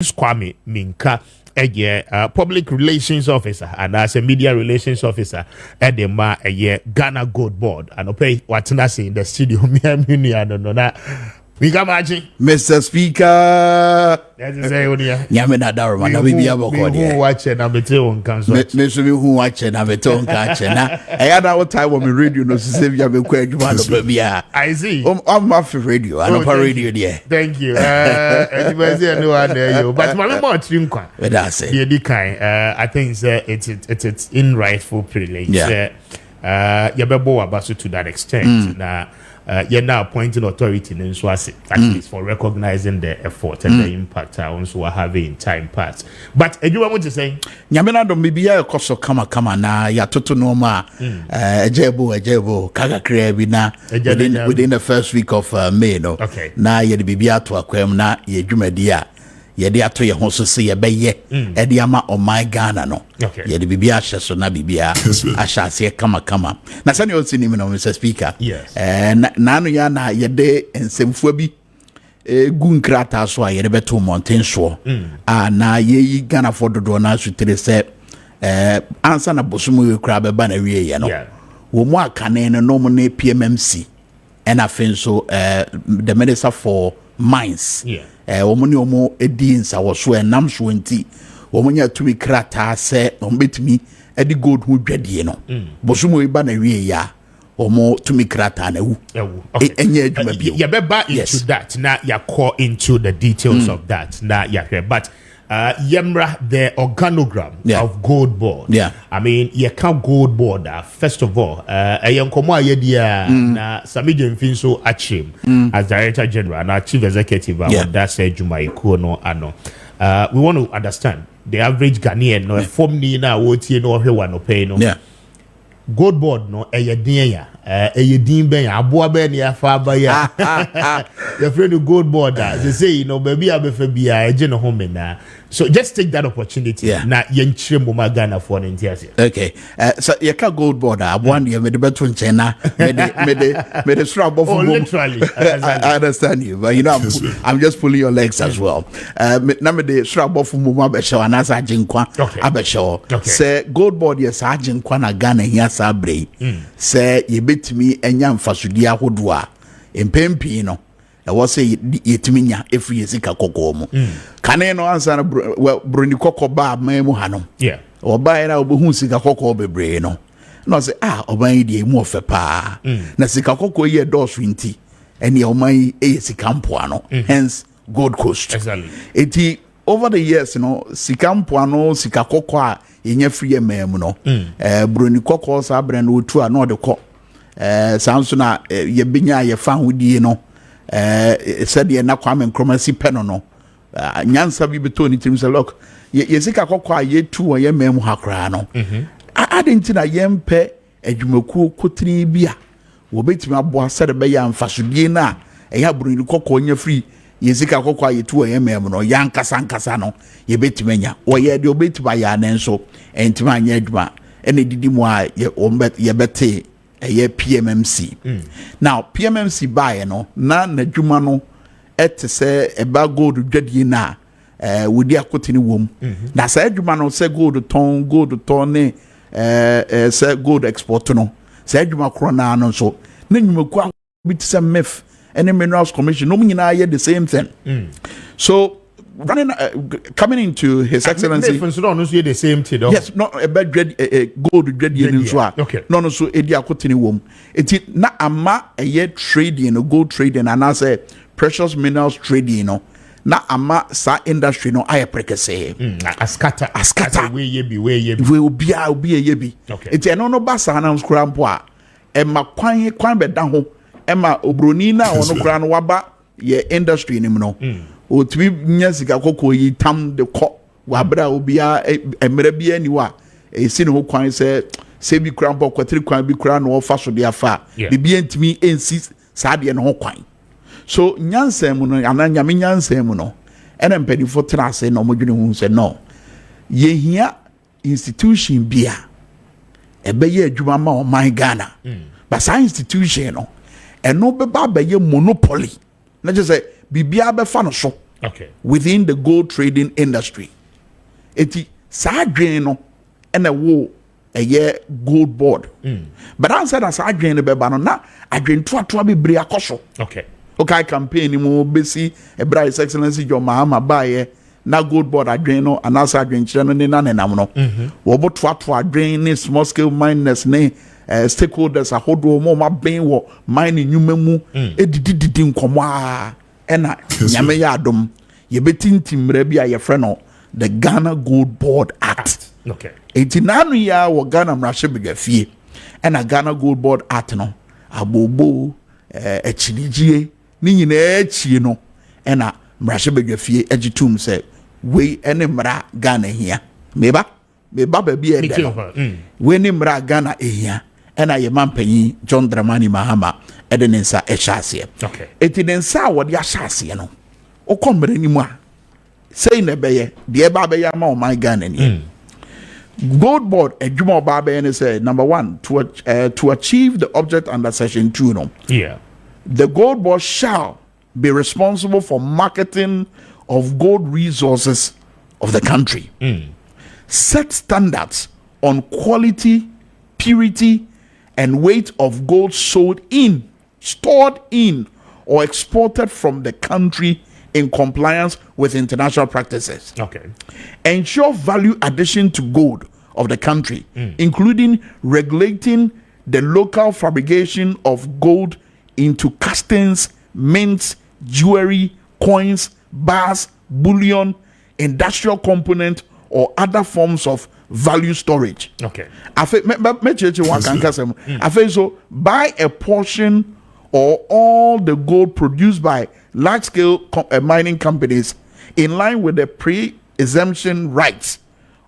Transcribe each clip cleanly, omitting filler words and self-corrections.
Kwame Minkah, a public relations officer and as a media relations officer at the Ghana Goldbod. And okay, what's not in the studio? We come Mr. Speaker. That's the say on here. Yamina Darman, I will be able to watch it. I'm a tone council. Mr. Who watch it, I'm a tone catcher. I had our time when we radio, no, Save you have a question. I see. I'm off radio. I'm a radio, dear. Thank you. Anybody's no one there, you. But my mom, that's it. The kind, I think it's in rightful privilege. Yeah. Yabebo Abasu to that extent. Now, you're now appointing authority in Swasi, at least for recognizing the effort and the impact I also having in time past. But you want to say? Yamina don't be a cost of kama na ya toto noma ejebo kaga krebina within the first week of May no. Okay. Na ye de bibia to akwam na ye dwumadia ye de ato ye ho so se ye beye e de ama o my Ghana no. Okay. Ye de bibia ahye so na bibia ahye se kama na sani o tini no Mr. Speaker. Yes. Na no ya na ye de ensemfua bi gun krata so a ye de beto mountain so na ye Ghana for dodo na sutere se ansa na bosumu we kra be ba na wie ye no. Wo mu akane no mo na PMMC and afen so the minister for mines. Omuni omo edinsa wo so enam so nti omunya tumi krata se ombetimi edi gold hu dwade no bosumo iba na wie ya omo tumi krata na wu enye adwuma bio ya beba into that na ya call into the details of that na ya but Yemra, the organogram of Goldbod. I mean, you can't Goldbod. First of all, a young na Sammy Gyamfi so achieve as Director General and Chief Executive of that said Jumaiko ano. We want to understand the average Ghanaian no form ni na woti no hewa no pay no. Goldbod no yedin ben aboa ben ya fa ba ya your friend Goldbod they say you know baby abefa bia eje no home na. So just take that opportunity na yenchire mo Ghana for ntiase. Okay. So you can Goldbod aboa na me de beto nche na me de sura abofo. Oh, literally. I understand you, but you know I'm just pulling your legs as well. Na me de sura abofo mo ma be show na sa aginkwa abeshow. Say Goldbod yes aginkwa na Ghana hia sa brei. Say ye betimi enya mfasudi ahodo a empempi no e wo say yetimi nya efri yesika kokko mu kane no ansa na broni kokko ba mamu hanom oba era obehu sika kokko bebre no say oban die mu ofe pa na sika kokko ye dosu nti ene oman sika mpoano hence Gold Coast. Exactly. Eti over the years sika mpoano sika kokko a yenya free mamu no broni kokko sa bre no otu a no de ko sounds na ye binya ye fan wudie no said ye na Kwame Minkah peno no nyansa bi beto ni tim say look ye sika kokwa ye tu ye mem hakra no adenti na ye mpe adwumaku kotri bia wo betimi abo said be ya mfasodie na ya buruni kokko nya free ye sika kokwa ye tu ye mem no ya nkasa no ye betimi nya wo ye de obetimi ya na nso entima anya adwuma ene didi mu a ye bete PMMC. Now PMMC buy no na nadwuma no se eba gold dwadie na wodi akotini wom na sa adwuma no se gold ton ne se gold export no sa adwuma kro na no so na nwumaku bit se MEF and Minerals Commission no nyina ye the same thing. So running coming into His Excellency the same thing. Yes, not a bad gold dredging no so edi akotini wom eti na ama trading gold trading and as a precious minerals trading na ama sa industry no aye prekese askata we ye bi obi ye bi eti no basa na skura mpo a e ma kwan be da ho e ma obroni na ono kura no waba ye industry nim no o tumi nya sika kokko yi tam de ko wabra obia emre bia ni wa esi ne ho kwan se bi kura mpo kwatiri kwan bi kura no fa so de afa bibia ntimi ensi sa de ne ho kwan so nyansa mu no ananya me nyansa mu no ene mpanifo trase no modwene hu se no ye hia institution bia ebe ye adwuma ma o man Ghana but sa institution no eno be ba be ye monopoly na je say bibia be fa no so within the gold trading industry. Eti sa adwen no ena wo eye Goldbod. But answer that sa adwen no beba no na adwen to bebre akoso. Okay, campaign mu besi ebra His Excellency John Mahama baye na Goldbod adwen no anasa adwen kire no ne na nenam no. Wo bo to adwen ne small scale miners ne stakeholders ahodo mo ma ben wo mining nyuma mu edididi nkomo a ena nyame ya adom ye betintim mra bi a ye frɛ no the Ghana Goldbod Act. Eti nanu ya wo Ghana mrahye begafie ena Ghana Goldbod Act no abobo echinigie ni nyina echie no ena mrahye begafie agitum sɛ we ene mra Ghana hia meba ba bi e de we ni mra Ghana ehia ena ye mampanyi John Dramani Mahama ede ne nsa ehyaase. Eti ne nsa wo de ahyaase no okomre ni mu a say nebeye de ba be ya ma o my Ghana ni. Goldbod adwuma ba be ne say number 1 to achieve the object under section 2 no. The Goldbod shall be responsible for marketing of gold resources of the country. Set standards on quality, purity and weight of gold sold in, stored in or exported from the country in compliance with international practices. Ensure value addition to gold of the country, including regulating the local fabrication of gold into castings, mints, jewelry, coins, bars, bullion, industrial component, or other forms of value storage. I so buy a portion or all the gold produced by large-scale mining companies in line with the pre-exemption rights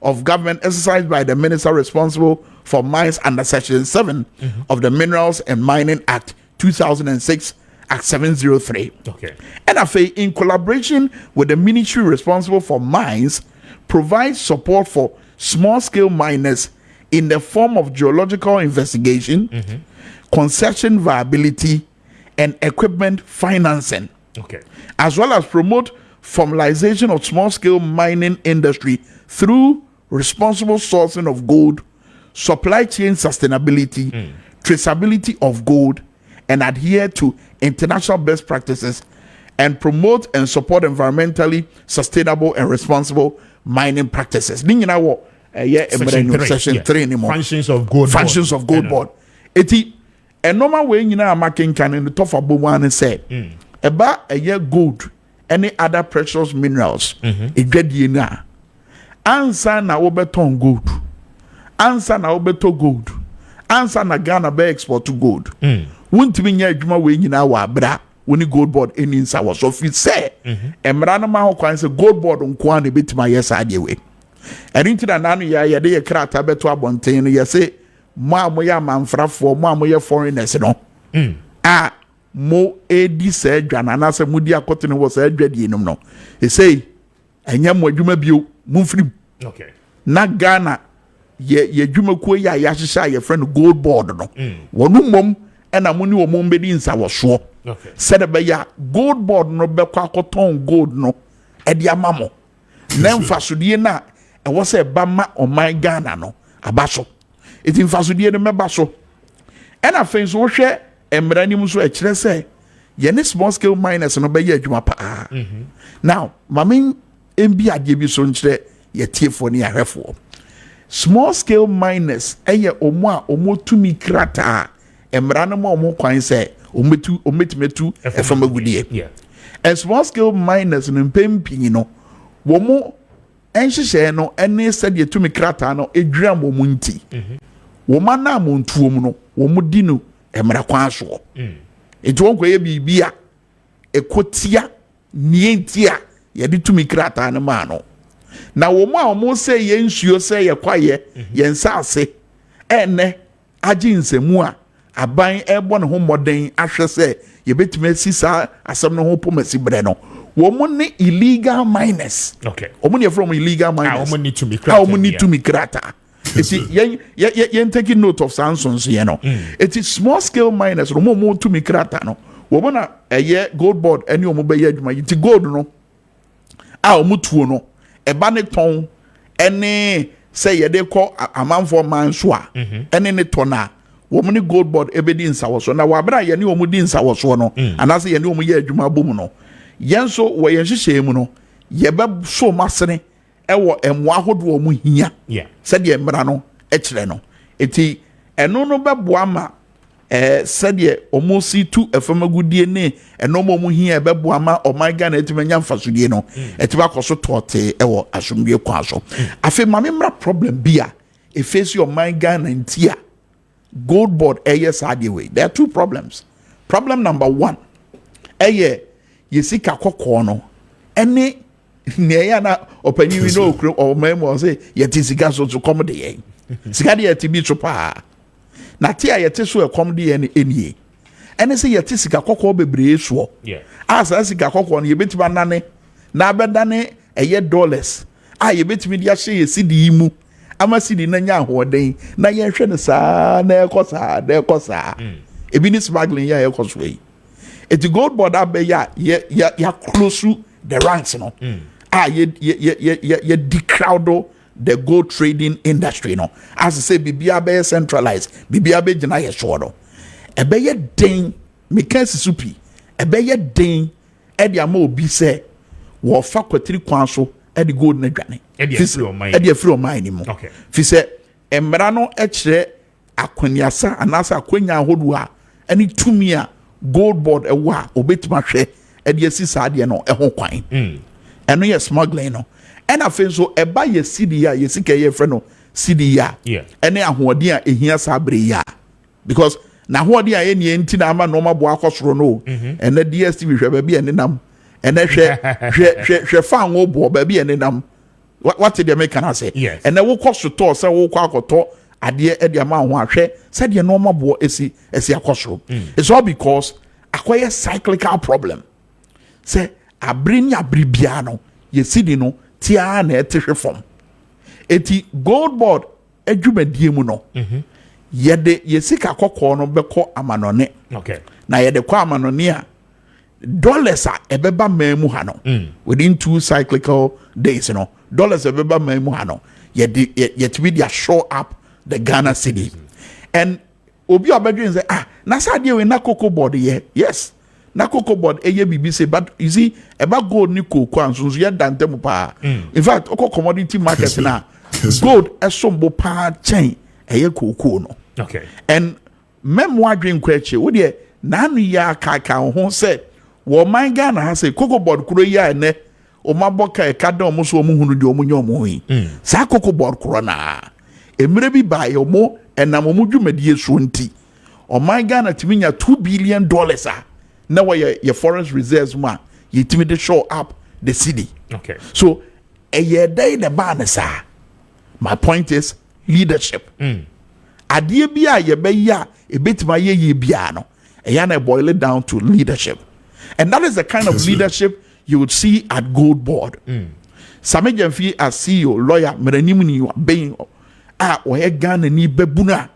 of government exercised by the minister responsible for mines under Section 7 of the Minerals and Mining Act 2006, Act 703. And in collaboration with the ministry responsible for mines, provides support for small-scale miners in the form of geological investigation, concession viability, and equipment financing, as well as promote formalization of small-scale mining industry through responsible sourcing of gold, supply chain sustainability, traceability of gold, and adhere to international best practices, and promote and support environmentally sustainable and responsible mining practices. Section 3 anymore. Functions of Goldbod. Functions of Goldbod. Eti a normal way nyina making can in the top of one say about a year gold, any other precious minerals. Edwadie na. Ansa na obeton gold. Ansa na obeto gold. Ansa na Ghana be export to gold. Wuntimi nya adwuma we nyina wa bra. When Goldbod any insa was so if say emra no ma ho kwan say Goldbod nko an betima yes ade we erinti na nanu ya de ye krata beto abonten no ye say mo amoya manfrafo mo amoya foreigners no a mo edi say dwana na say mudi akote no was adwade enum no e say enya mo adwuma bio mumfrim na Ghana ye adwuma ko ya hyehyɛ ye friend Goldbod no wonu mom ena mo ni wo mom bedi insa wo so said ya Goldbod no be kwakoton gold no edi amamo na mfasodie na e wo se bama o my Ghana no abaso eti mfasodie no mebaso ena fen so hwe emrani mu so e kire se ye ne small scale miners no be ye adwuma pa now mamen embi ade bi so nkire ye tiefo ne ahwefo small scale miners eye omo a omo tumi krata emrani mo omo kwan se ometu efama gudie and small scale miners no mpempi no wo mo enhyehyɛ no ene sɛde tumi krata no edwira mo nti wo ma na mo ntuom no wo mo di no emra kwan so enti won koye bibia ekotia nientia ye de tumi krata no ma no na wo mo sɛ ye nsuo sɛ ye kwaye ye nsase ene agi nsemu a aban ebo ne ho moden ahwe se ye betime asisa asem ne ho pomasi bre no wo mo ne illegal miners wo mo ne from illegal miners wo mo need to be krata wo mo need to be krata yen taking note of Samsons you know it is small scale miners mo to me krata no wo mo na eye Goldbod ani wo mo be ye adwuma it gold no a omutuo no eba ne ton ene say ye de call amanfo man so a ene ne ton a wo ne Goldbod ebedi nsawo so na wabra ye ne wo mu di nsawo so no anase ye ne wo mu ye adwuma bom no yen so wo ye hyehyɛ mu no ye be so masene ewo emo ahodo mu hia said ye mra no ekire no eti eno no beboa ma said ye omosi tu efamagudie ne eno mo hia beboa ma oman Ghana etimanya mfasodie no etiba koso tote ewo asomdue kwa so afi mame mra problem bia e face your oman Ghana ntia Goldbod yes way. There are two problems. Problem number one, yesika kokko no ene neya na opanyi we no okro o memo say yeti sika so to come de yen sika de yeti bi chopa na tia yeti so e come de yen enie ene say yeti sika kokko bebre so asa sika kokko no yebetima nane na abedane $dollars yebetimi dia hye yesidi mu ama sidi na nya ahoden na ye hwe ne saa na ekosa ebi ni smuggling ya ekoso yi eti Goldbod abeya ya close the ranks no ye decrowd the gold trading industry no as I say bibia be centralized bibia be gina ye so no ebe ye den mekansi supi ebe ye den e dia ma obi se wo fa kwatiri kwan so e di gold na dwane e di free on mine mo fi se emra no e kire akwaniasa anasa akwanya ahodu a ani tumi a Goldbod e wa obetima hwe e di asisa de no e ho kwan eno ye smuggling no and afen so eba ye city ya ye sika ye frɛ no city ya ene ahoɔden a ehia sabre ya because na ahoɔden a ye ne enti na ama no mabo akɔsoro no ene DSTV hwɛ ba bi ene nam ene hwɛ fa ngo bo ba bi ene nam what did they make can I say ene wo kɔ store sɛ wo kɔ akɔtɔ ade e de ama ho ahwɛ sɛ de no mabo esi akɔsoro it's all because akoye cyclical problem sɛ abrini abribia no ye sidi no tia na etehwe fom eti Goldbod adwumadie mu no yede yesika kokko no beko amanone na yede kwa amanone a dollars a ebeba mamu ha no within 2 cyclical days no dollars ebeba mamu ha no yede yetbi dia show up the Ghana city and obi obedwen say na sadie we na Goldbod ye yes na Goldbod eye bibi say but you see eba gold ni koko anso ye dantem pa in fact oko commodity market na gold esombo pa chain eye koko no and memo adwen kwache wo de na anu ya kaka ho say wo man Ghana ha say Goldbod kuro ya ene o maboka e kada o so o mu hunu de o mu nyomo yi sa Goldbod kuro na emre bi ba yo mo enam o mu dwumadie so nti o man Ghana timinya $2 billion now your foreign reserves ma you timid show up the city so a year day the banasa my point is leadership adie bia ye be ya e betima ye bia no e ya na boil it down to leadership and that is the kind of leadership you would see at Goldbod Sammy Gyamfi as CEO lawyer meranimu ni being o Ghana ni bebuna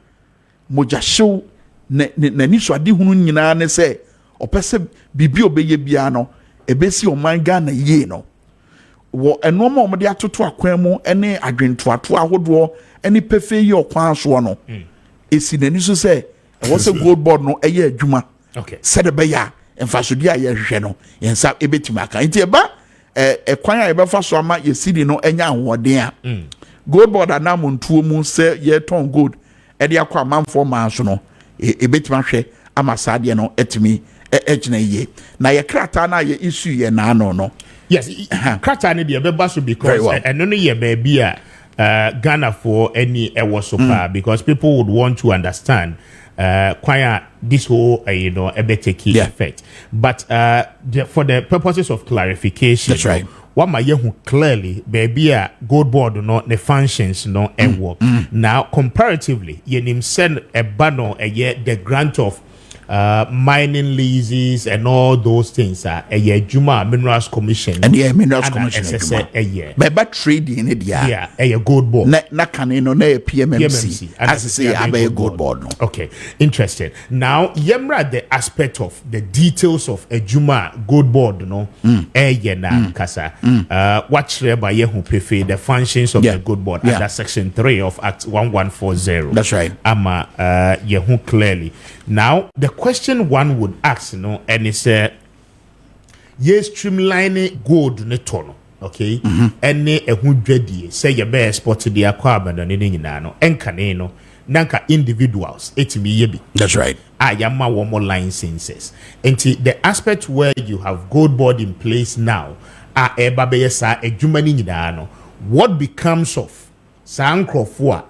moja show na ni so ade hunu nyina ne say opese bibi obeye bia no ebesi oman Ghana ye no wo enoma omde atoto akwan mu ene adwentoato ahodo ene pefe ye okwan so no esi nani so say e wo se Goldbod no eye adwuma said be ya emfasodi a ye hwehwe no yensa ebetima aka nti eba ekwan a ebefa so ama ye sidi no enya ahoden a Goldbod anamontuo mu se ye ton gold e de akwa manfo man so no ebetima hwe ama saade no etimi ejina ye na ye krata na ye issue ye na no yes krata ne de beba so because eno no ye ba bi a Ghana for any so because people would want to understand quite this whole take effect but for the purposes of clarification that's right what my yehu clearly baby a Goldbod no the functions no work now comparatively ye nim send a banner a year the grant of mining leases and all those things are a Juma Minerals Commission and Minerals Commission but trading it a gold board na kanino na PMMC as I say a gold board no. Okay, interesting. Now yemra the aspect of the details of a Juma gold board no na kasa what by ye who prefer the functions of the gold board under section 3 of Act 1140. That's right. Ama ye who clearly. Now the question one would ask, and it's ye streamline gold ne tono, okay? Any a hundred say ye be export to the aquaman and in no encaneno nanka individuals yebi. That's right. I am my one more licenses. And the aspect where you have gold board in place now, a jumani no, what becomes of Sankrofua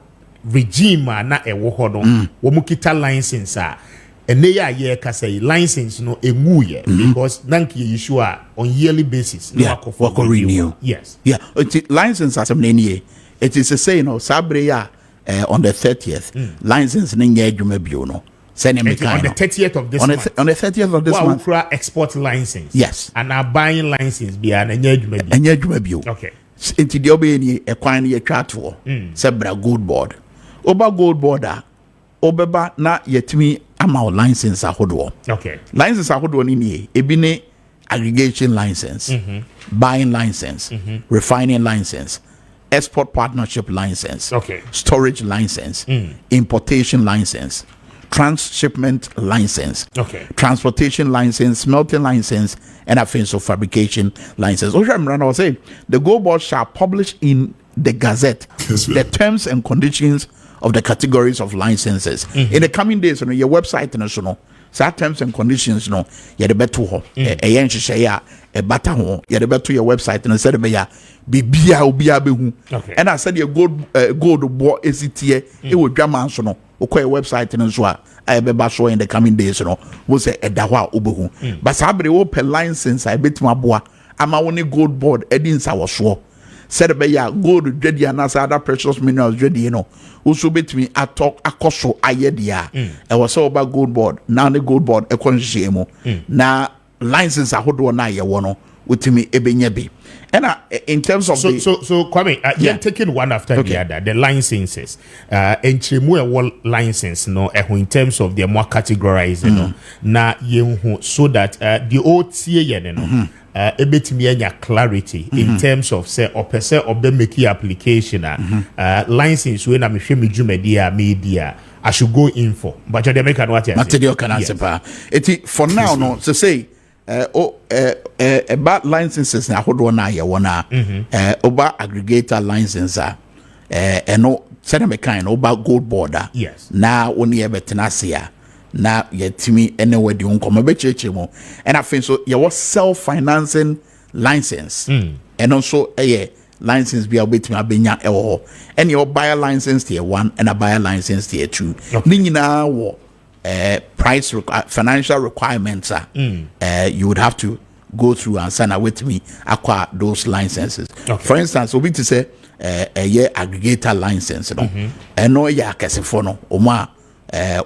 regime na wohodo womukita license and they are here say license no emuye because nanki issue on yearly basis wako renew. Yes. Yeah. License as a it is a say sabreya on the 30th license ninge adwuma bio no. On the 30th of this month. On the 30th of this month. Export license. Yes. And are buying license be an adwuma bio. Okay. Inti the obe ni ekwan ye twato sebra gold board. Oba gold board obeba na yetimi ama license ahodo. Okay. License ahodo ni ebi ne aggregation license, buying license, refining license, export partnership license, storage license, importation license, transshipment license, transportation license, smelting license, and offensive fabrication license. I say the Gold Board shall publish in the Gazette the terms and conditions of the categories of licenses. In the coming days, on your website, national. So terms and conditions, you the better ho. A better ho. You the better your website and said be and I said your gold board is it here. It would drama so no. Okay, website and so I be show in the coming days, will say a dawa ubuhu. But sabri wo per license I bet my boy. I'm only gold board edins I was sure. Said be ya gold ready and as other precious minerals ready, also bet me I talk akoso ayedia. I was all about gold board. Now the gold board a conshemo. Now license I hold one eye one with me ebenyebi. And in terms of so Kwame, you're taking one after the other. The licenses, and Chimwe license, in terms of the more categorized, na so that the OTA, ebetimi clarity in terms of say or per se or be making application, license when I'm media. I should go in for, but you're making what you material can answer. It for now, no, to say. About licenses na hold one eye one about aggregator license and no send me kind about gold border. Yes. Now only ever tenacia. Now yet me anywhere the uncle mo and I think so you was self-financing license and also a license be able to abenya and your buyer license tier 1 and a buyer license tier 2. Nina price financial requirements you would have to go through and sign with me acquire those licenses. For instance, we to say a year aggregator license, and no ya Kessben oma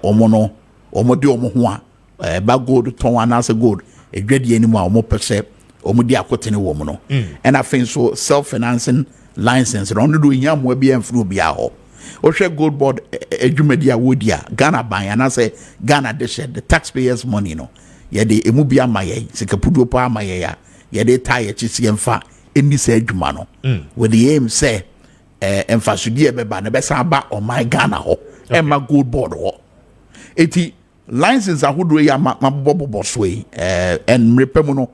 omono omodi omo ba gold ton anase gold e dwedi anymore omo percent omodi akotene wo mo no. And I think so self-financing license don't do nyam bi enfru bi aho. Oshe gold board edwumadi awodia Ghana ban and I say Ghana the taxpayers money yede emubia maye sikapudo pa maye ya yede tie chisi emfa eni se adwuma no with the aim say emfasudie beba na besa ba o my Ghana ho emma gold board ho eti license ahodo ya mabobo so and mrepemu no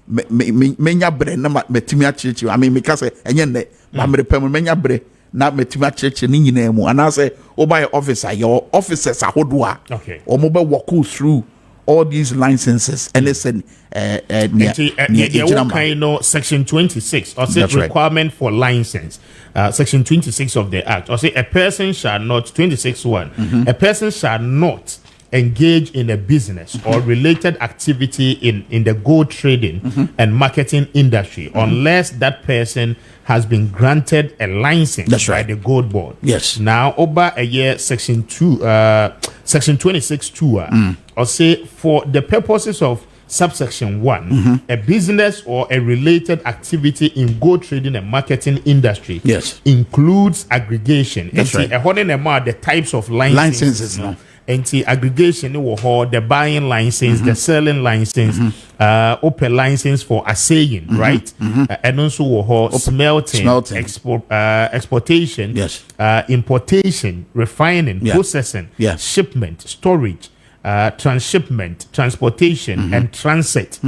menya bre na metimi achichi I mean because enye ne ma mrepemu menya bre na metima church ni nyina mu and I say oba officer your officers ahodo a omo be walk through all these licenses and listen section 26 or say requirement for license section 26 of the act or say a person shall not 26(1) a person shall not engage in a business or related activity in the gold trading and marketing industry unless that person has been granted a license by the Gold Board. Yes. Now, over a year, section 26(2) or say for the purposes of subsection 1, a business or a related activity in gold trading and marketing industry includes aggregation. That's right. The types of licenses. And the aggregation, the buying license, the selling license, open license for assaying, right? And also smelting. Exportation, importation, refining, processing, shipment, storage, transshipment, transportation, and transit.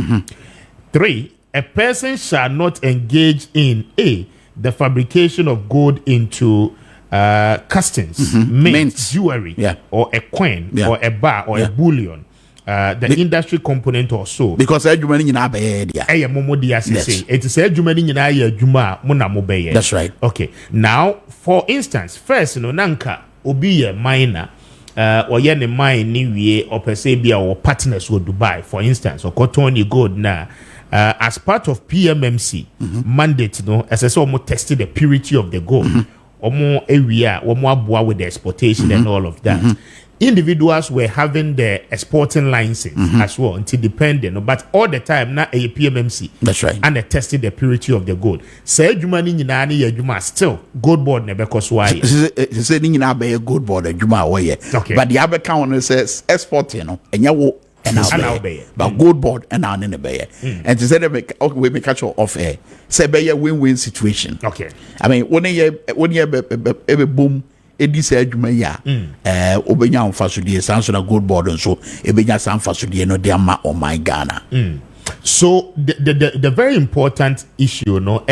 3, a person shall not engage in the fabrication of gold into castings, mint, jewelry, or a coin, or a bar, or a bullion. The industry component or so. Because that's right. Okay. Now, for instance, first, nanka obi a miner. Or yen mine new year or per se be our partners with Dubai, for instance, or Cotton Gold now. As part of PMMC mandate, as I saw, more tested the purity of the gold, or more area, or more with the exportation and all of that. Individuals were having the exporting license as well, until dependent, but all the time not a PMMC. That's right. And they tested the purity of the gold. Say Jumani Yinani still Goldbod never cost why. Say a Goldbod Juma way. Okay. But the other counter says export, and you and I'll be but Goldbod and our in the bay. And to say that we make catch off air. Say be a win-win situation. Okay. I mean when you boom. Edi say adwuma ya obenya mfasodie sanso na Goldbod nso ebenya san fasodie no de ama o my Ghana. So the very important issue what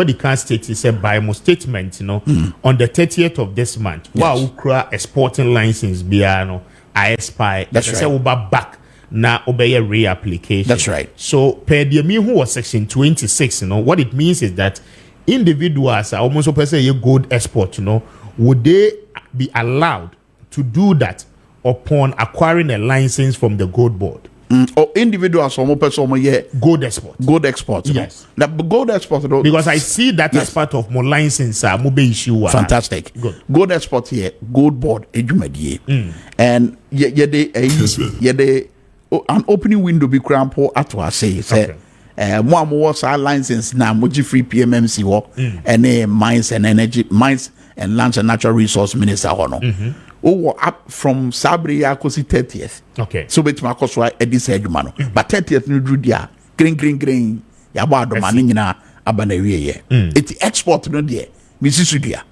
the can state is a by mo statement on the 30th of this month wa ukra exporting license bia I expire. That's right. Say back na obey reapplication. That's right. So per the me who was section 26 what it means is that individuals are almost per se gold export would they be allowed to do that upon acquiring a license from the Goldbod? Or individuals or more person gold export. Gold export. Yes. The gold export. Because I see that as part of more license mobile issue. Fantastic. Good. Gold export here, Goldbod edumedie. And the an opening window be crampo at what say. More was our license now, Muji free PMMC work, and mines and energy, mines and lands and natural resource minister. Up from Sabria Kosi 30th. Okay. So bet my cost why Eddie said, man, but 30th new Drudia, green, Yabado Manina, Abanaway. It's export no dear, Mrs. Sudia,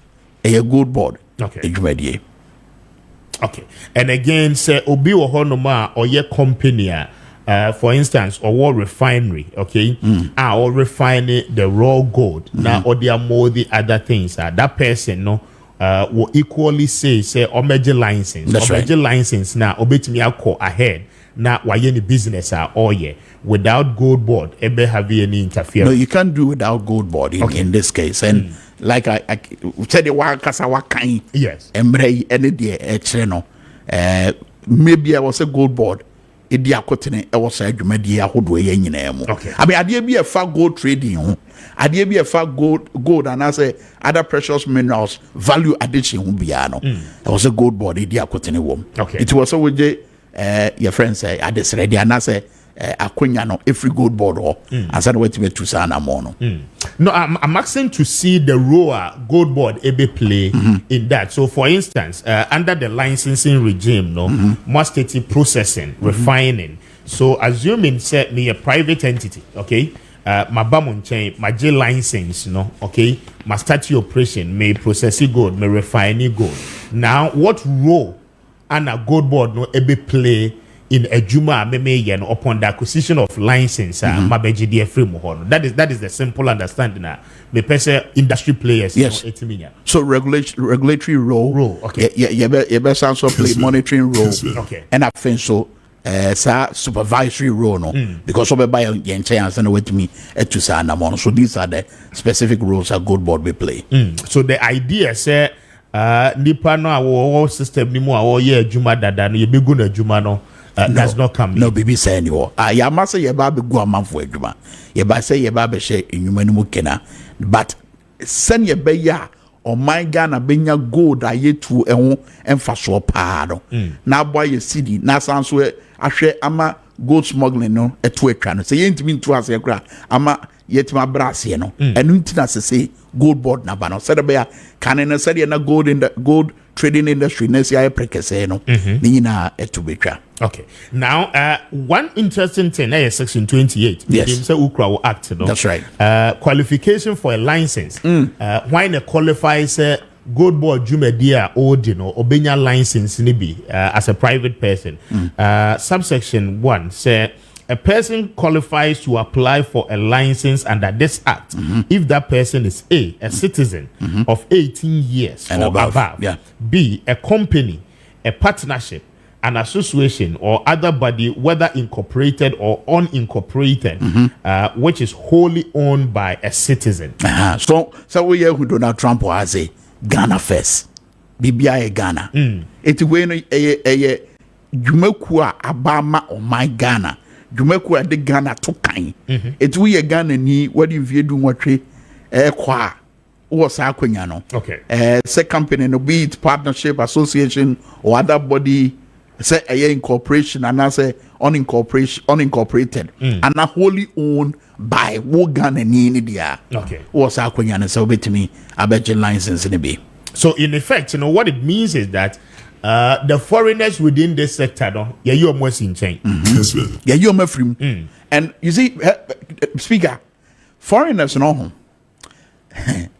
a Goldbod. Okay. Okay. And again, say, Obi or Honoma or your company. For instance, or war refinery, okay, or refining the raw gold. Now, or there are more the other things. That person, will equally say, or major license, that's or major right. license. Now, obey me, I'll call ahead. Now, why any business are all year without Goldbod, ever have any interference? No, you can't do without Goldbod in this case. And like I said, the Wakasa kind, yes, embrace any day, maybe I was a Goldbod. Idi akotene e wo sa adwumadi ahodo ye nyina mu. I mean ade bi e fa gold trading ho. Ade bi e fa gold and I say other precious minerals value addition ho bia no. It was a Goldbod idi akotene wo. It was so with your friends say adesredi and I say akonya no every Goldbod ho. And said what me to sana mo no. No, I'm asking to see the role Goldbod ebe play in that. So, for instance, under the licensing regime, more state processing, refining. So, assuming say me a private entity, okay, my bamun chain, my J license, okay, my statute operation may process gold, may refine gold. Now, what role and a Goldbod ebe play in a Juma yen upon the acquisition of license, that is the simple understanding. Me pese industry players, yes. So regulatory role, okay. Yeah, sounds of play monitoring role, okay. And I think so. Supervisory role, no, because over by yen chance and with me to Sanamon. So these are the specific roles a Goldbod will play. So the idea say, nipa no our system ni mo our year Juma dada no ye be guna Juma no. Does not come in. No, baby, say anymore. Ya must say your baby go a month for Juma. Ye ba say your baby share in human mukena. But send your beya or my Ghana benya gold I ye to and for so pado. Now boy your city, now sounds where ahwe ama gold smuggling no eto atwa no say yentimi ntu ase kra ama yetima brase no enu ntina se Goldbod na ba no said be ya kan na said na gold trading industry na sia prekese no ni nyina eto betwa. Okay. Now, one interesting thing, Section 28. Yes. Act, no? That's right. Qualification for a license. When it qualifies Goldbod Jumedia Odino Obenya license nibi as a private person. Subsection 1 say a person qualifies to apply for a license under this act if that person is a citizen of 18 years and above. Yeah. B, a company, a partnership, an association or other body, whether incorporated or unincorporated, which is wholly owned by a citizen. So we hear who Donald Trump was a Ghana first. BBI Ghana. It's when a Jumekua Abama or my Ghana. Jumekua de Ghana to kind. It's we a Ghana ni what if you do what kwa was our Okay. Say company no be it partnership, association or other body. Say a incorporation and I say unincorporated and not wholly owned by Wogan and India. Okay. Was our Queen so bet me I bet your license in a be. So in effect, what it means is that the foreigners within this sector, no, you're almost in chain. Yeah, you're my friend. And you see, speaker, foreigners no home.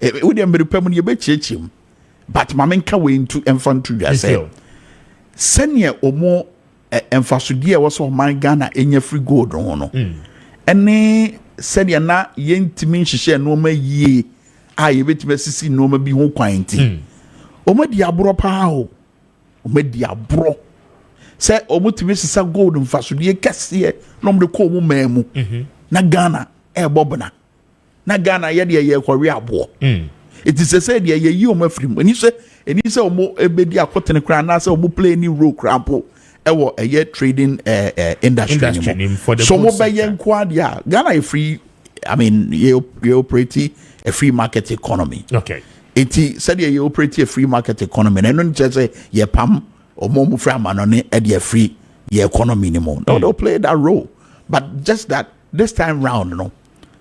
We didn't be permanent you bet him. But Mamenka went to infantry as senior or more emphasidia was on my Ghana in your free gold no. And said ya na yentimi share no me ye I bet me no me be ho kwanti. O me dia bro pa o me dia bro say o mutimi sisa gold emphasidia kase no me ko mu mamu na Ghana bobna na Ghana ye de ye kwari abo. It is said ye ye o mafrim when you say omo ebedi akotene kra na say omo play any role crampo ewo a trading industry so mo be yen kwa dia Ghana a free I mean you operate a free market economy. Okay. It said you operate a free market economy and no just say ye pam omo mu fra ma no ne e de free ye economy anymore. No, don't play that role. But just that this time round,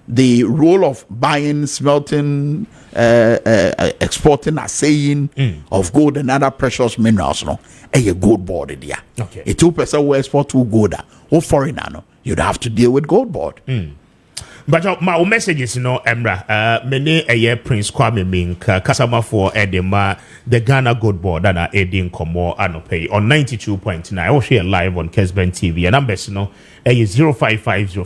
the role of buying, smelting, exporting, assaying of gold and other precious minerals, a Goldbod there. Okay. A 2% will export to gold, or foreigner, you'd have to deal with Goldbod. But my message is, Emra, many a year Prince Kwame Minkah, customer for Edema, the Ghana Goldbod, and Edin Komo Anope on 92.9. I will share live on Kessben TV. And numbers, 0550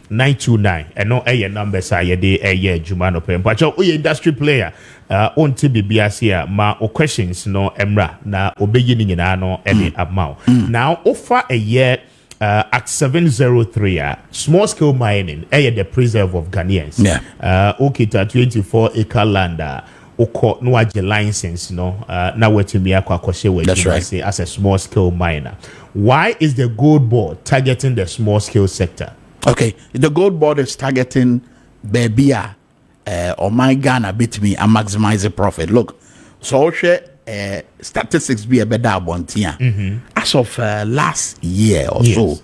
567-929 and no a numbers are ye de a year Jumano pen. But your industry player on TBBS ma o questions no Emra na obeying in ano any amount. Now offer a year at 703 small scale mining the preserve of Ghanaians. Okay, 24 acre land oko no aje license na wetimi akwa kwose we say as a small scale miner. Why is the Goldbod targeting the small scale sector? Okay, the Goldbod is targeting Babia or my Ghana bit me and maximize the profit. Look, so statistics be a better one here. As of last year or so,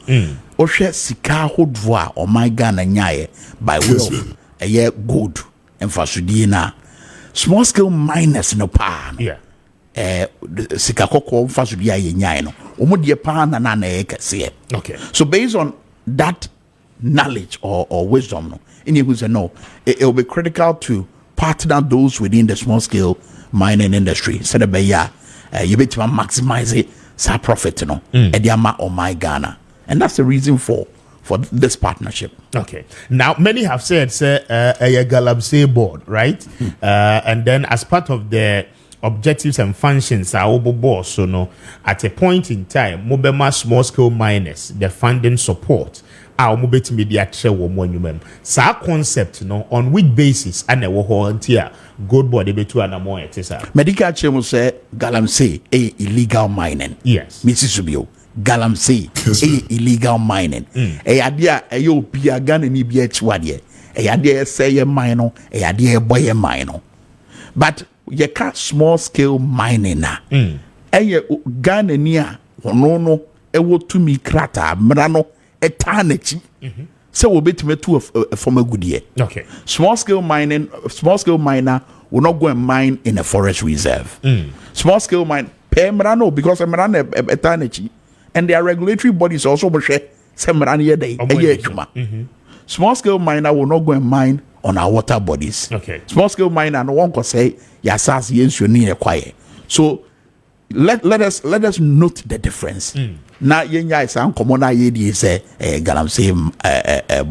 Oshe Sika Hodva or my Ghana nyaye by way of a year gold and Fasudina. Small scale miners no pan. Sika Koko Fasudia nyaye no. Omudia pan and an eke. Okay. So based on that knowledge or wisdom, it will be critical to partner those within the small scale mining industry. So that you bet to maximize it, profit, Ediama or my Ghana, and that's the reason for this partnership. Okay. Now many have said, a Galamsey board, right? And then as part of the objectives and functions are boss, so at a point in time, Mobema small scale miners, the funding support. Our mobile media share monument. Sa concept on which basis and a here Goldbod betu and more it is medical chemo say Galamsey a illegal mining. Yes. Mrs. Subio Galamsey a illegal mining. A idea a yo pia Ghana ni bi achwade. A idea say mine a idea boy mine. But you can't small scale mining na. A Ghana near no ewo tumi krata mmara no eta n'akyi sɛ wobɛtumi to a form agudie. Okay. Small scale miner will not go and mine in a forest reserve. Small scale mine pay mmara no because mmara no eta n'akyi, and their regulatory bodies also be share say mmara no yɛ adwuma. Small scale miner will not go and mine on our water bodies. Okay. Small scale miner no one can say yasas yensu ni require. So let us note the difference. Now yenya is uncommon idea say Galamsey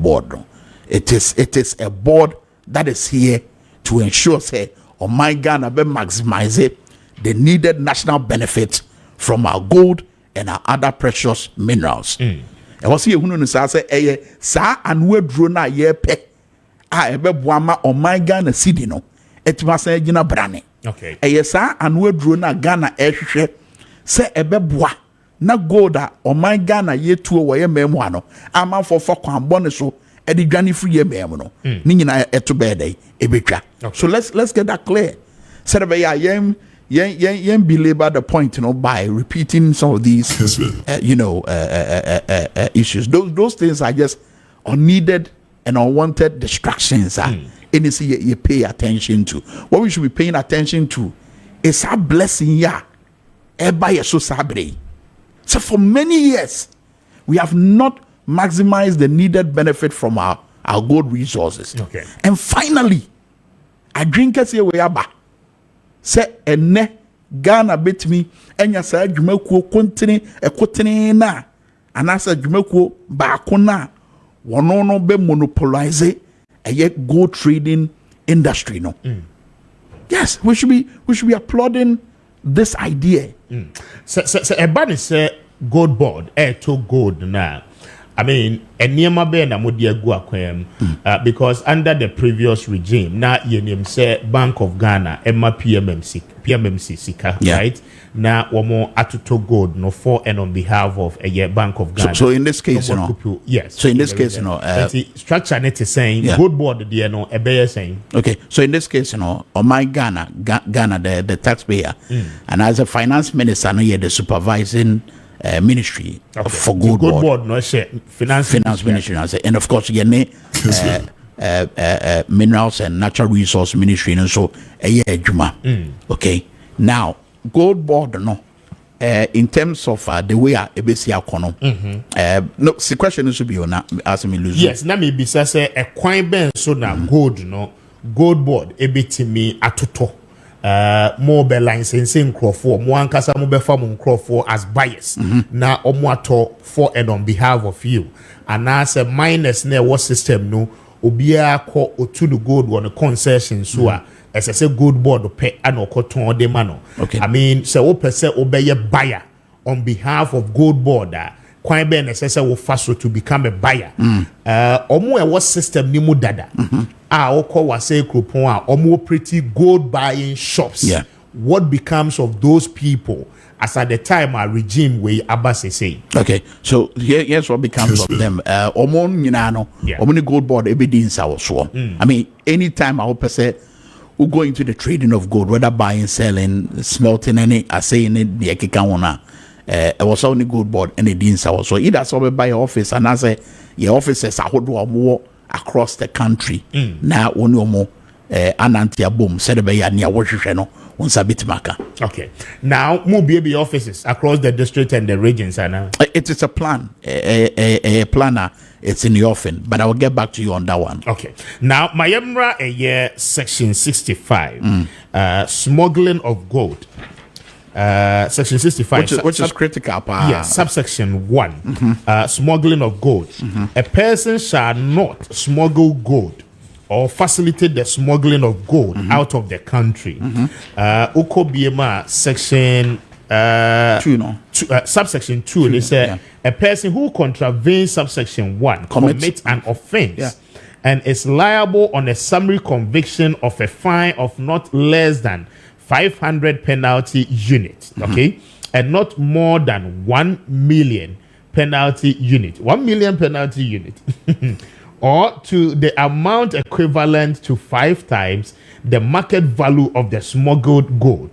board. No. It is a board that is here to ensure say my Ghana be maximize the needed national benefit from our gold and our other precious minerals. And what's here who say sa anwe dro na ye pe ebe boama my Ghana city no etima say gina brane. Okay. Sa anwe dro na Ghana ehwehwe se ebe boa na gold a my Ghana ye tuo wo ye memu ano ama for kwanbone so e di dwane free ye memu no ni nyina eto bede ebetwa. So let's get that clear. Said be ya yen belabor the point, you know, by repeating some of these issues. Those things are just unneeded and unwanted distractions. Anything you pay attention to. What we should be paying attention to is our blessing. So for many years, we have not maximized the needed benefit from our gold resources. Okay. And finally, I drink us here we are back. Say ene Ghana betimi enya sa adwumakuo kontene ekotene na anasa adwumakuo baako na wono no be monopolize a gold trading industry no. Yes, we should be applauding this idea. So ebani say Goldbod to gold na. I mean, eniyama be na modi agu akwam because under the previous regime na yenim say Bank of Ghana emma PMMC sika, right? Na womo atuto gold no for and on behalf of a Bank of Ghana. So in this case, yes. So in this case, structure net is saying Goldbod there no ebe saying. Okay, so in this case, on my Ghana the taxpayer, and as a finance minister, no the supervising ministry for Goldbod, no finance ministry, and of course minerals and natural resource ministry, and so juma. Okay, now Goldbod no in terms of the way a besia kono no the question is to be on as me lose. Yes, na me bisa say a kwan ben so na gold no Goldbod ebetimi atoto more be licensing Crawford, more ankasa mo be farm Crawford as buyers. Na omo ato for and on behalf of you. And as a minus ne what system no obia ko otu the gold on a concession so as I say Goldbod pay and okoton de mano. Okay. I mean say o pese obey buyer on behalf of Goldbod kwan be necessary wo faso to become a buyer. Omo what system ni mu dada. Oko was say Krupon or pretty gold buying shops. Yeah. What becomes of those people as at the time our regime way Abbas is saying? Okay, so here's what becomes of them. Omon Omoni Goldbod ebidins our so. I mean, anytime our person who go into the trading of gold, whether buying, selling, smelting any assaying it, the ekikawana, was only Goldbod and the deans our so either so by your office and as your offices are more across the country. Now only more anantia boom said by near Washington on Sabit Maka. Okay. Now more baby offices across the district and the regions are now. It is a plan, a planner. It's in the offing, but I will get back to you on that one. Okay. Now Mayemra a year section 65 smuggling of gold. Section 65 which is critical. Yes, subsection 1 smuggling of gold. A person shall not smuggle gold or facilitate the smuggling of gold out of the country. Ukobiema section 2 subsection 2 they say a person who contravenes subsection 1 commits an offense and is liable on a summary conviction of a fine of not less than 500 penalty unit, okay, and not more than 1 million penalty unit, 1 million penalty unit, or to the amount equivalent to 5 times the market value of the smuggled gold,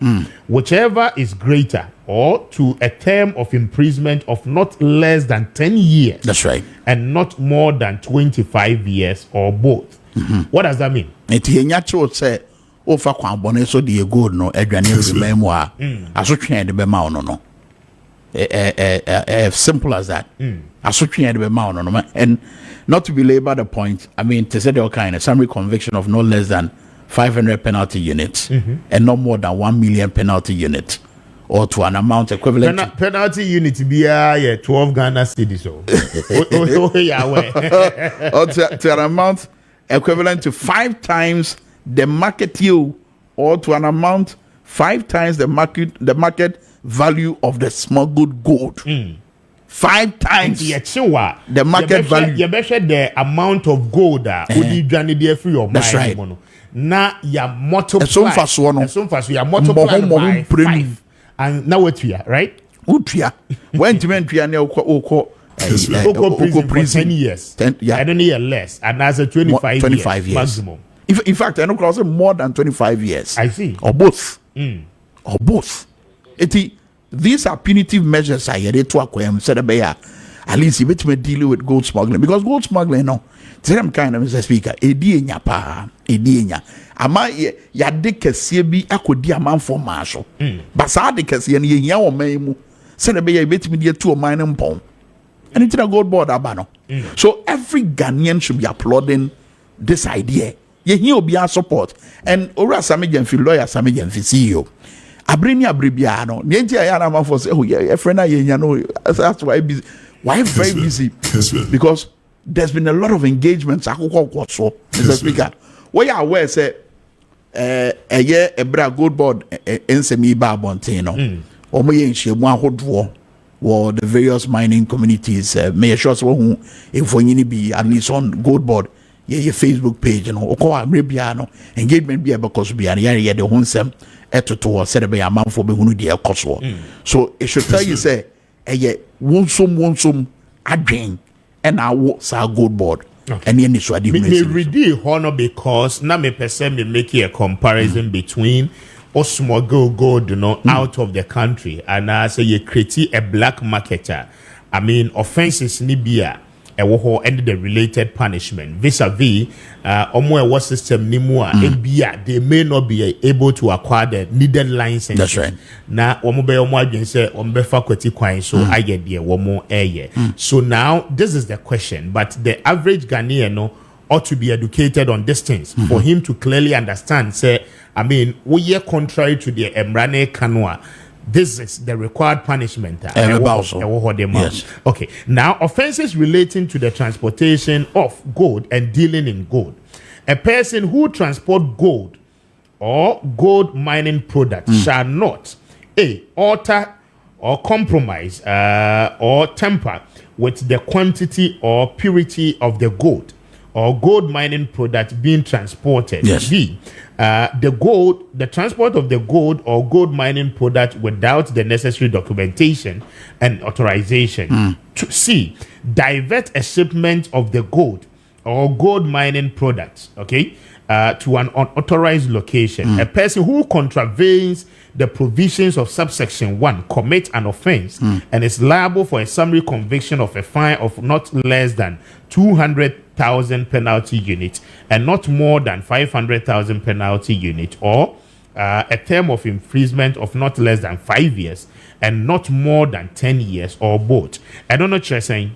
whichever is greater, or to a term of imprisonment of not less than 10 years. That's right. And not more than 25 years or both. What does that mean? It is natural say, oh, for Kwambone, so the gold no, Edwani memoir, as so trained the Bemau no. Simple as that. As so trained the Bemau no. And not to belabor the point, I mean, to say the kind of summary conviction of no less than 500 penalty units and no more than 1 million penalty units, or to an amount equivalent to penalty unit be 12 Ghana cedis. Or to an amount equivalent to 5 times the market yield, or to an amount 5 times the market value of the smuggled gold. 5 times the market value. You measure the amount of gold that would be journey there free or that's right. Now you multiply. So fast one. You multiply by 5. And now what we are, right? Utria. When to men prison for 10 years. And then a year less. And as a 25 years maximum. In fact, I don't cross more than 25 years. I see. Or both. Or both. These are punitive measures I had to acquire said at least you bet me deal with gold smuggling. Because gold smuggling, no. Tell them kind of Mr. Speaker, nya pa, nya. Ama ya de kese bi akodi aman for marshal. But sa de kese ne ye o man mu. Said be ya bet me dey to o man mpon. And it's a Goldbod abano. So every Ghanaian should be applauding this idea. Ye hear obi support. And ora Sammy Gyamfi lawyer Sammy Gyamfi CEO. Abreni abrebiano. Nti ya na man for say oh yeah friend na ye nya no that's why busy. Why very busy? Because there's been a lot of engagements. Mr. Speaker, where you are aware say a year ebra Goldbod ensemi ba bontino. Omo ye nhemu ahodwo wo the various mining communities may sure so who if we be at least on Goldbod your Facebook page no okwa mrebia no engagement be because be an area the honsem etoto said be amanfo be hunu de ekoso. So it should tell you say wonsum adwen and our sa Goldbod. Okay. And then so me ready honor because now me person me make a comparison between or smuggle gold out of the country and say you create a black marketer. I mean offenses ni bia and the related punishment vis-a-vis omo system ni mu they may not be able to acquire the needed license. That's right. Na omo be omo adwen say ombe faculty kwan so I get there omo eye. So now this is the question, but the average Ghanaian ought to be educated on these things for him to clearly understand say I mean we are contrary to the Emrane Kanwa. This is the required punishment. Yes. Okay. Now, offenses relating to the transportation of gold and dealing in gold. A person who transport gold or gold mining products shall not alter or compromise or tamper with the quantity or purity of the gold or gold mining product being transported. Yes. B, the transport of the gold or gold mining product without the necessary documentation and authorization. To C, divert a shipment of the gold or gold mining products, to an unauthorized location. A person who contravenes the provisions of subsection 1 commits an offense and is liable for a summary conviction of a fine of not less than 200,000 penalty units and not more than 500,000 penalty unit, or a term of imprisonment of not less than 5 years and not more than 10 years or both. I don't know what you're saying.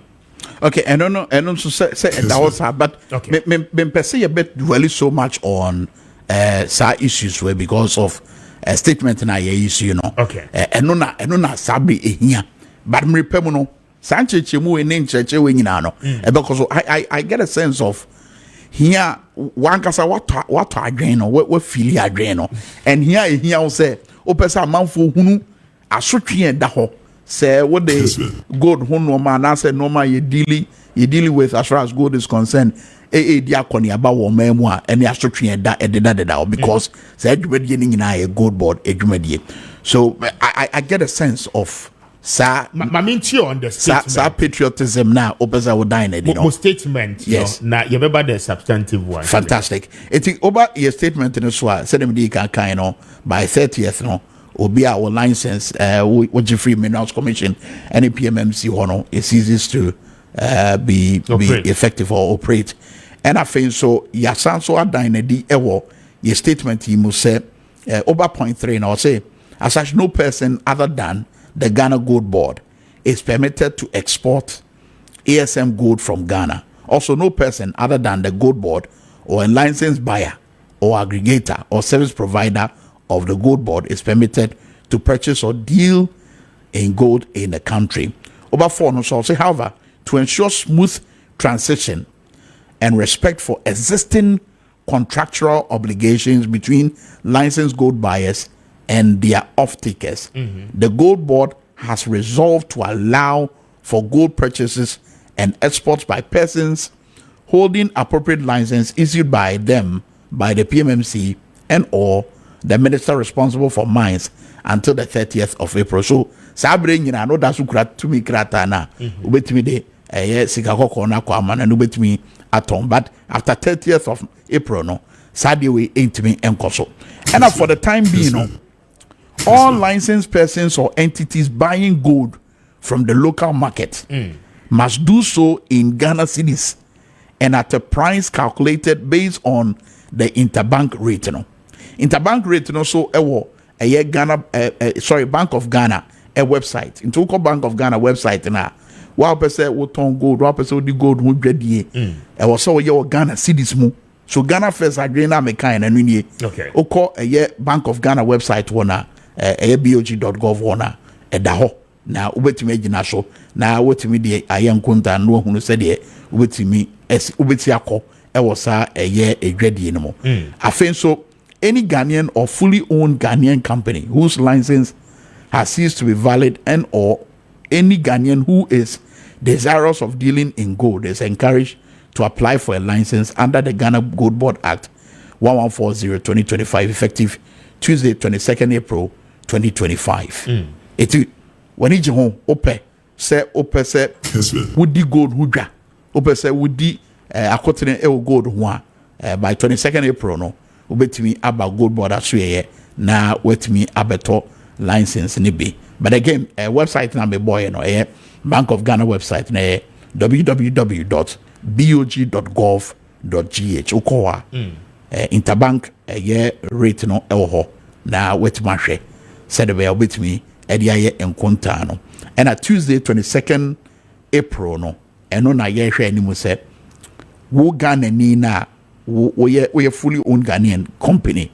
Okay, I don't know. I don't say that was hard, but okay. Me say a bit really so much on some issues where because of a statement na ye issue, Okay. No na sabi here, but me repemuno. Sanchez chemu in church we nyina because I get a sense of here one kasa what adwen no we feel adwen no and here say opesa manfo hunu asotwe da ho say what the gold hunu ma na say normal you dealing with as far as gold is concerned dia koni aba wo mamu a ene asotwe da ededa because say adwumadi ni nyina ye Goldbod adwumadi. So I get a sense of sa patriotism na opesa wo dine statement yes na you remember the substantive one. Fantastic. It's over your statement in so said them di kan by 30th obi a license which free minerals commission any PMMC hono it ceases to be effective or operate. And I think so yasan so adan na di ewo your statement you must say over point 3 now say as such no person other than the Ghana Gold Board is permitted to export ASM gold from Ghana. Also no person other than the Gold Board or a licensed buyer or aggregator or service provider of the Gold Board is permitted to purchase or deal in gold in the country. Over 4 no so say however to ensure smooth transition and respect for existing contractual obligations between licensed gold buyers and their off-takers. The Gold Board has resolved to allow for gold purchases and exports by persons holding appropriate license issued by them by the PMMC and or the minister responsible for mines until the 30th of April. So, sabre nyina no da so kura tumi krata na obetimi de sika kokko na kwa ama na obetimi atom, but after 30th of April no sadie we intimi enkoso. And for the time being no all licensed persons or entities buying gold from the local market must do so in Ghana cedis and at a price calculated based on the interbank rate. No interbank rate no so Ghana Bank of Ghana a website into Bank of Ghana website na wa person wo ton gold wa person di gold ho dwadie e wo so ye Ghana cedis mu. So Ghana first agree me kind and nie okay oko Bank of Ghana website wona bog.gov wona da ho na ubetimi agina so na wotimi de ayenkunta no hunu se de ubetimi ubeti akọ e wo sa edwadie no mo afen so any Ghanaian or fully owned Ghanaian company whose license has ceased to be valid and or any Ghanaian who is desirous of dealing in gold is encouraged to apply for a license under the Ghana Gold Board Act 1140-2025 effective Tuesday 22nd April 2025. Eti when you home ope say would gold hudra ope say would akotene gold ho by 22nd April no obetimi aba Gold Board asue na wetimi abeto license ni be. But again website na me boy no Bank of Ghana website na www.bog.gov.gh ukowa interbank rate no ewo na wetimi hwe said be obetimi ediaye enkonta no and at Tuesday 22nd April no eno na ye hwe animu se wo Ghana ni na we fully owned Ghanaian company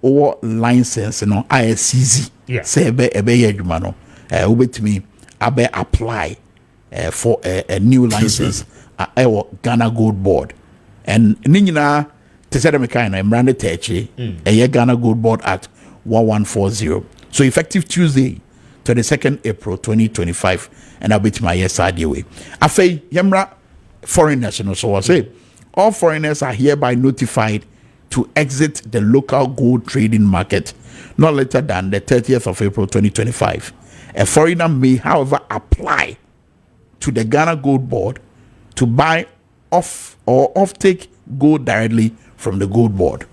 or license no ISCZ say ebe ye adwuma no obetimi abe apply for a new license Ghana Gold Board and ni nyina te say dem kind no emrande techi Ghana Gold Board Act 1140. So effective Tuesday 22nd April 2025 and I'll be to my yes idea way afei yemra foreigners no so I say all foreigners are hereby notified to exit the local gold trading market not later than the 30th of April 2025. A foreigner may, however, apply to the Ghana Gold Board to buy off or offtake gold directly from the Gold Board.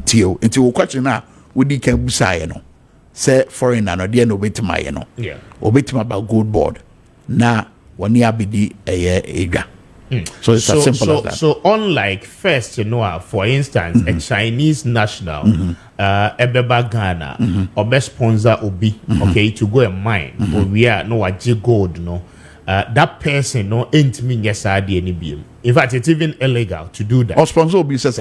Tio, into question now, would you can say no? Say foreigner no dear no bit my no. Yeah. Obit about Gold Board. Na one year be the ega. So it's as simple as that. So unlike first, for instance, a Chinese national, Ebeba Ghana, or best sponsor Obi, okay, to go and mine, or we are no a gold, no. That person no ain't me yes any beam. In fact, it's even illegal to do that. Or sponsor Obi says,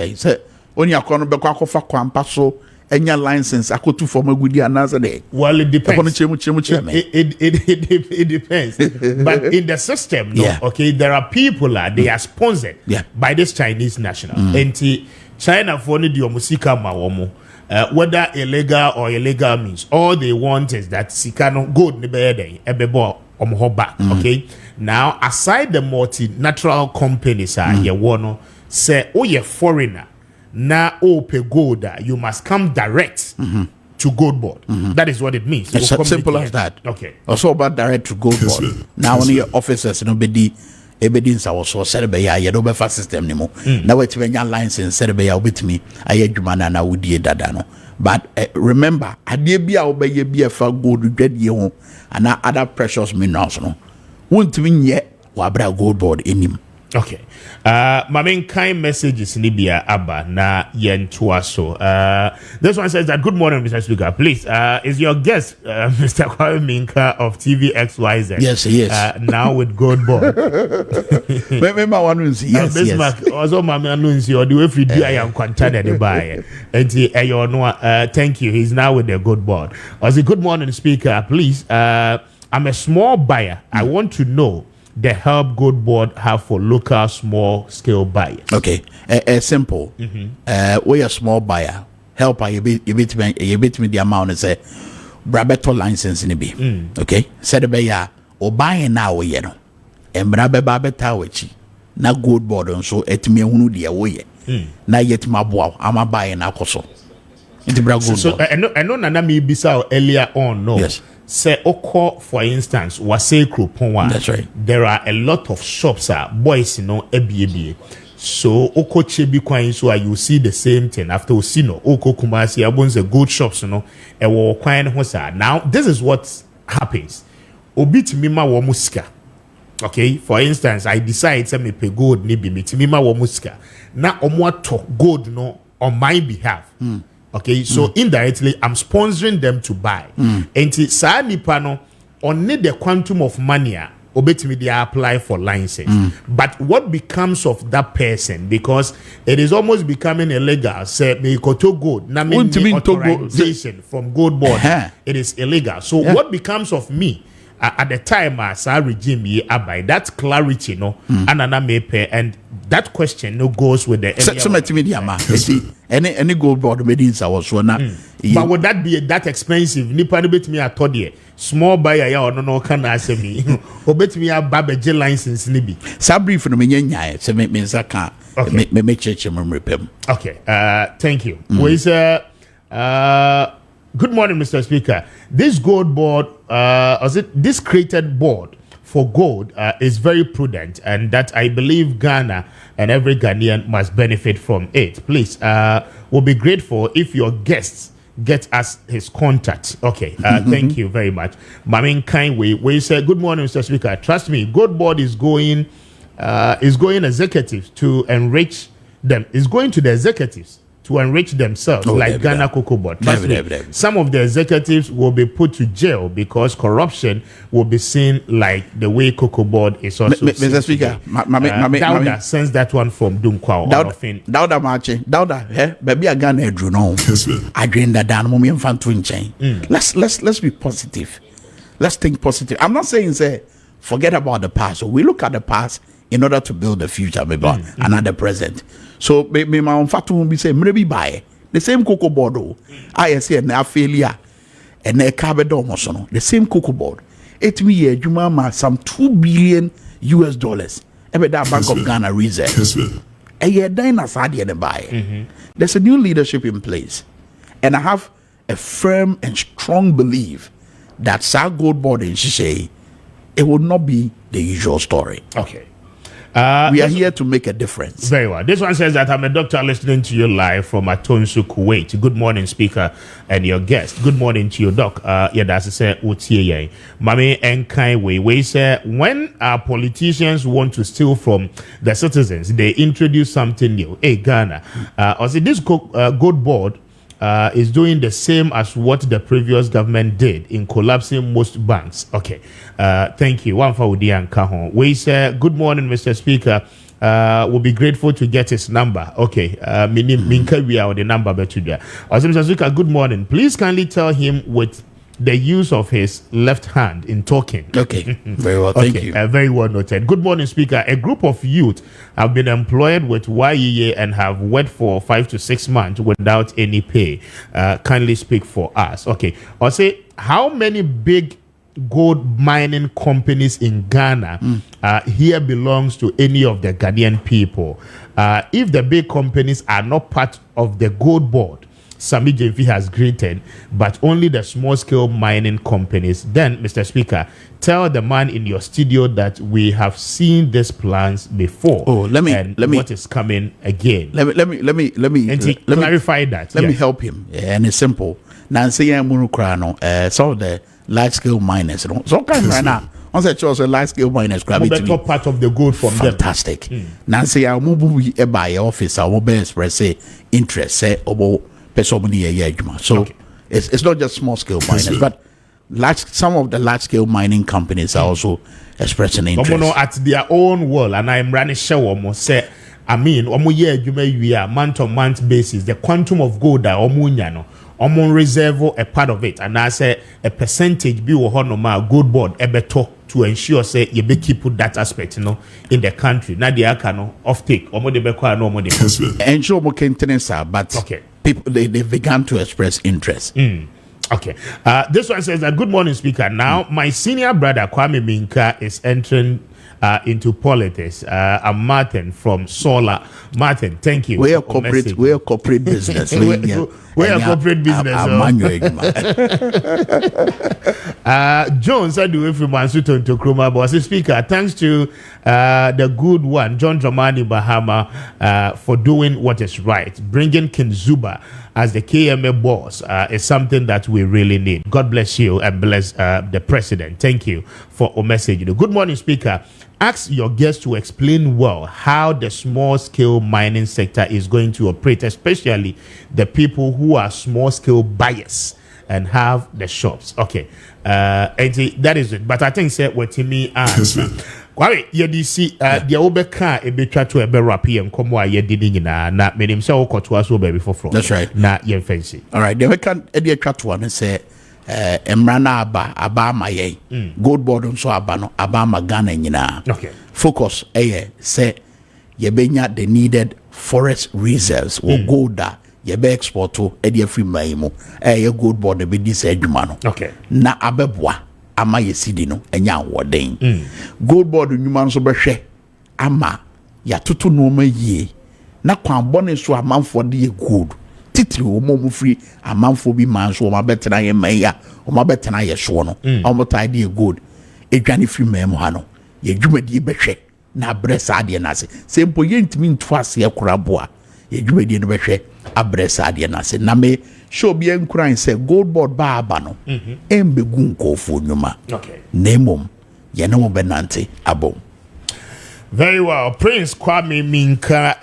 only a corner beko for kwampaso. Any license I could do for my good another day. Well, it depends. It depends. But in the system, okay, there are people they are sponsored by this Chinese national. And China for the musika mawomo. Whether illegal or illegal means all they want is that sikano gold nebede ebebo back. Okay. Now aside the multinational companies are here one say you're foreigner. Na pay gold, you must come direct to Gold Board. That is what it means. It's as simple as that. Okay. Also about direct to Gold Board. Now only your officers nobody evidence also said be ya do be fa system ni mo. Na wet be nya license said be ya obetimi aye dwuma na wudie dada no. But remember, adeɛ bi a wobɛyɛ bi ɛfa gold dwadie ho ana other precious minerals no wontumi nyɛ wabra Goldbod enim. Okay. My main kind message is Libya Abba na Yentuaso. This one says that good morning, Mr. Speaker. Please, is your guest Mr. Kwame Minkah of TVXYZ? Yes, yes. Now with Goldbod. Remember one who say yes, Bismarck, yes. Also, my man knows you the way if you do I am contented the buy. And thank you. He's now with the Goldbod. I say good morning, Speaker. Please, I'm a small buyer. I want to know the help Goldbod have for local small scale buyers. Okay, simple. We a small buyer. Help you bit me the amount and say brabeto license in be. Okay, said be ya or buying now you know. And brabe babeta wechi na Goldbod and so et me unu dia way. Na yet my boy, I'm a buying na koso. So I know Nana me bisa earlier on. No. Yes. Say Oko, for instance, was say Kruponwa. That's right. There are a lot of shops, boys, you know, ABA. So Oko Chebi Kwain, so you see the same thing after Osino, Oko Kumasi, Abons the good shops, you know, and war Kwain Hosa. Now, this is what happens. Obit Mima Wamuska. Okay, for instance, I decide to me pay gold, maybe me Mima Wamuska. Now, Omwato gold, no, on my behalf. Okay, so indirectly, I'm sponsoring them to buy. And sa nipa no on need the quantum of money, obetimi they apply for license. But what becomes of that person, because it is almost becoming illegal. Say me koto gold, na me authorization from Goldbod. It is illegal. So what becomes of me? At the time, as our regime ye abide, that clarity, no, and may pay, and that question no goes with the. Any Goldbod meetings I was one. But would that be that expensive? Nipa no bet me a toddler, small buyer ya or no can answer me. Or bet me a babaji license nibi. Sabri for the minya, so make me zaka. Me church repem. Okay. Thank you. We say good morning, Mr. Speaker. This Goldbod, this created board for gold is very prudent, and that I believe Ghana and every Ghanaian must benefit from it. Please, we'll be grateful if your guests get us his contact. Okay, thank you very much. Mamin Kindway, we say good morning, Mr. Speaker. Trust me, Goldbod is going executives to enrich them. Is going to the executives to enrich themselves, like Ghana Cocoa Board. Some of the executives will be put to jail because corruption will be seen like the way Cocoa Board is also seen. Mr. Speaker, Dauda sends that one from Dumkwao. Dauda Marche, Dauda, baby, I Ghana drew no. I drain that down, mommy and fan twin chain. Let's be positive. Let's think positive. I'm not saying say forget about the past. So we look at the past in order to build the future, maybe another present. So me my own fatu will be say maybe buy the same Cocoa Board. I say na failure and na carbedo no the same Cocoa Board. It me a juma some $2 billion. Every that Bank of Ghana reserve. A year dinosaur and buy. There's a new leadership in place, and I have a firm and strong belief that Sir Goldbod in Shishay, it will not be the usual story. Okay. We are here to make a difference. Very well. This one says that I'm a doctor listening to you live from Atonsu, Kuwait. Good morning, Speaker, and your guest. Good morning to you, Doc. That's say Utiye. Mami Nkaiwe. We say when our politicians want to steal from the citizens, they introduce something new. Hey, Ghana. Also, this Goldbod is doing the same as what the previous government did in collapsing most banks. Okay. Thank you. One for Udian Kahon. We say, good morning, Mr. Speaker. We'll be grateful to get his number. Okay. Minka, we are the number, but today. Mr. Speaker, good morning. Please kindly tell him with the use of his left hand in talking. Okay. Very well. Thank you. Very well noted. Good morning, Speaker. A group of youth have been employed with YEA and have worked for 5 to 6 months without any pay. Kindly speak for us. Okay. I'll say, how many big gold mining companies in Ghana here belongs to any of the Ghanaian people? If the big companies are not part of the Goldbod, Sammy Gyamfi has greeted, but only the small-scale mining companies. Then, Mr. Speaker, tell the man in your studio that we have seen these plans before. Oh, let me what is coming again. Let me clarify that. Let me help him. Yeah, and it's simple. Nancy Munukrano, some of the large-scale miners. So kind right now. Once I chose a large-scale miners, top part of the gold from fantastic. Them. Nancy, I'll move by office. I will be express interest. Say about person. So it's not just small-scale miners, but some of the large-scale mining companies are also expressing interest. At their own wall, and I'm running show almost say. I mean, you may month-to-month basis, the quantum of gold that reserve a part of it, and I say a percentage be Goldbod ebeto to ensure say you be keep that aspect, in the country. Now the off take ensure more maintenance, but okay. People they began to express interest. Okay. This one says that good morning, Speaker. Now my senior brother Kwame Minkah is entering into politics. I'm Martin from Sola. Martin, thank you. We're corporate business. We're corporate business. Jones said the way from Mansuton to Kroma Boss. Speaker, thanks to the good one, John Dramani Bahama, for doing what is right. Bringing King Zuba as the KMA boss is something that we really need. God bless you and bless the president. Thank you for a message. Good morning, Speaker. Ask your guests to explain well how the small-scale mining sector is going to operate, especially the people who are small-scale buyers and have the shops. Okay, and that is it. But I think say what to me Kwame, you see, the Obeka a bit try to a better rapper and come why you didn't not made him so to us baby for fraud. That's right. Not your fancy. All right, the Obeka a cut one and say Emrana Aba my Goldbod nso aba no aba ma Ghana nyina. Okay. Focus say yebenya the needed forest reserves or gold that yebe export to e free mai mu Goldbod e be dis adwuma no. Okay. Na abeboa ama yesidi no enya woden. Goldbod nyuma nso behwe ama ya tutu no ma yie na kwan bone so amanfo de gold. Titiri omo free amanfo bi man so omo betena ye maya omo betena ye so no omo tide ye good edwane free mem ha no ye dwumadi behwe na bresa ade na se sempo ye ntimi ntoase ye korabo a ye dwumadi no behwe abresa ade na se na me show bi enkuran se Goldbod ba aba no embegu nkofo nyuma okay nemom ye no benante abom. Very well. Prince Kwame Minkah,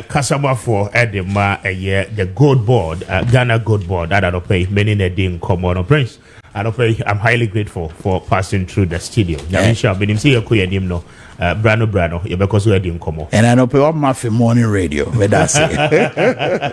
Kasama for Edema, the Goldbod, Ghana Goldbod. I don't pay many didn't come on. Prince, I don't pay. I'm highly grateful for passing through the studio. Now, we shall be him see a no, Brano, because we didn't come on. And I don't pay all my morning radio. Where that's it.